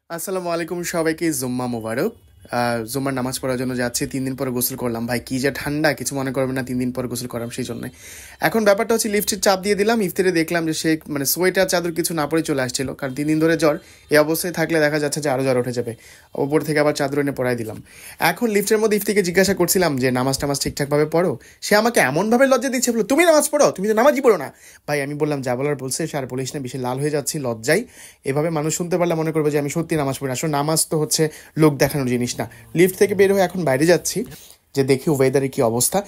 আসসালামু আলাইকুম সবাইকে জুম্মা মোবারক। জুম্মার নামাজ পড়ার জন্য যাচ্ছি। 3 দিন পরে গোসল করলাম। ভাই কি যে ঠান্ডা, কিছু মনে করবেন না, 3 দিন পরে গোসল করলাম সেই জন্য। এখন ব্যাপারটা হচ্ছে লিফটের চাপ দিয়ে দিলাম, ইফতারে দেখলাম যে সে মানে সোয়েটার চাদর কিছু না পরে চলে আসছিল, কারণ 3 দিন ধরে জ্বর। এই অবস্থায় থাকলে দেখা যাচ্ছে যে আরও জ্বর উঠে যাবে। ওপর থেকে আবার চাদর এনে পরাই দিলাম। এখন লিফটের মধ্যে ইফতিকে জিজ্ঞাসা করছিলাম যে নামাজ টামাজ ঠিকঠাকভাবে পড়ো। সে আমাকে এমনভাবে লজ্জা দিচ্ছে, বলো তুমি নামাজ পড়ো, তুমি তো নামাজই পড়ো না। ভাই আমি বললাম যা বলার বলছে, সে আর বলিস না, বেশি লাল হয়ে যাচ্ছি লজ্জায়। এভাবে মানুষ শুনতে পারলে মনে করবে যে আমি সত্যি নামাজ পড়ি না। আসলে নামাজ তো হচ্ছে লোক দেখানোর জিনিস না। লিফট থেকে বের হয়ে এখন বাইরে যাচ্ছি, যে দেখি ওয়েদারের কি অবস্থা।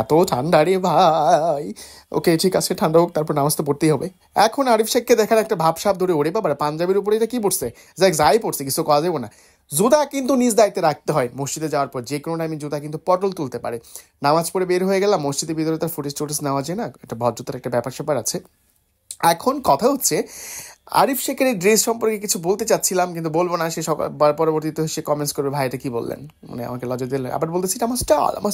এত ঠান্ডা রে ভাই। ওকে ঠিক আছে, ঠান্ডা হোক, তারপর নামাজ তো পড়তেই হবে। এখন আরিফ শেখকে দেখার একটা ভাবসাব ধরে, ওরে বাবা পাঞ্জাবের উপরে এটা কি পড়ছে, যাই পড়ছে, কিছু কাজ দেবো না। জুতা কিন্তু নিজ দায়িত্বে রাখতে হয়। মসজিদে যাওয়ার পর যে কোনো টাইমে জুতা কিন্তু পটল তুলতে পারে। নামাজ পড়ে বের হয়ে গেলাম, মসজিদের ভিতরে তার ফুটেজ টুটেজ নেওয়া যায় না, একটা ভদ্রতার একটা ব্যাপার স্যাপার আছে। এখন কথা হচ্ছে আরিফ শেখের এই ড্রেস সম্পর্কে কিছু বলতে চাচ্ছিলাম, কিন্তু বলবো না। সে সকাল পরবর্তীতে সে কমেন্টস করবে, ভাই এটা কি বললেন, মানে আমাকে লজ্জা দিলেন। আবার বলতেছি এটা আমার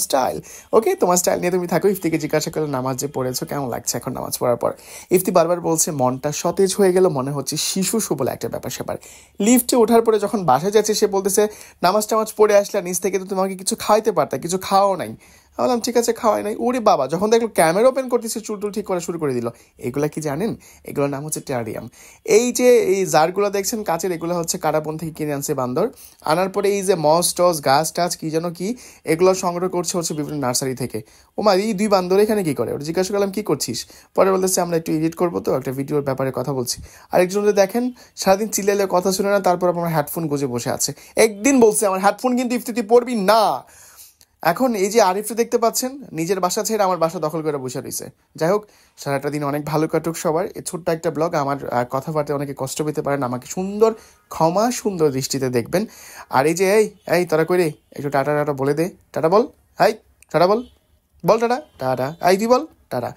স্টাইল। ওকে, তোমার স্টাইল নিয়ে তুমি থাকো। ইফতিকে জিজ্ঞাসা করলে নামাজ যে পড়েছো কেমন লাগছে এখন নামাজ পড়ার পর। ইফতি বারবার বলছে মনটা সতেজ হয়ে গেল, মনে হচ্ছে শিশু সুবল একটা ব্যাপার স্যাপার। লিফটে ওঠার পরে যখন বাসায় যাচ্ছে, সে বলতেছে নামাজ টামাজ পড়ে আসলে নিচ থেকে তো তোমাকে কিছু খাওয়াইতে পারতা, কিছু খাওয়াও নাই। বললাম ঠিক আছে, খাওয়াই নাই। ওরে বাবা, যখন দেখলো ক্যামেরা ওপেন করতেছে, চুল টুল ঠিক করা শুরু করে দিল। এগুলা কি জানেন? এগুলোর নাম হচ্ছে টেরারিয়াম। এই যে এই জারগুলো দেখছেন কাচের, এগুলো হচ্ছে কারাবন থেকে কিনে আনছে বান্দর। আনার পরে এই যে মস টস গাছ টাছ কি যেন কি, এগুলো সংগ্রহ করছে হচ্ছে বিভিন্ন নার্সারি থেকে। ও মা, এই দুই বান্দর এখানে কি করে? ওটা জিজ্ঞাসা করলাম কি করছিস? পরে বলতেছে আমরা একটু এডিট করবো, তো একটা ভিডিওর ব্যাপারে কথা বলছি। আরেকজন দেখেন সারাদিন চিল্লাইলে কথা শুনে না, তারপর আমার হেডফোন গুজে বসে আছে। একদিন বলছে আমার হেডফোন কিন্তু ইফতি পড়বি না। এখন এই যে আরিফকে দেখতে পাচ্ছেন, নিজের বাসা ছেড়ে আমার বাসা দখল করে বসে রয়েছে। যাই হোক, সারাটা দিন অনেক ভালো কাটুক সবার। এই ছোট্ট একটা ব্লগ, আমার কথাবার্তায় অনেকে কষ্ট পেতে পারেন, আমাকে সুন্দর দৃষ্টিতে দেখবেন। আর এই যে এই এই তোরা কই রে, একটু টাটা টাটা বলে দে। টাটা বল, হাই টাটা বল, বল টাটা টাটা, তুই বল টাটা।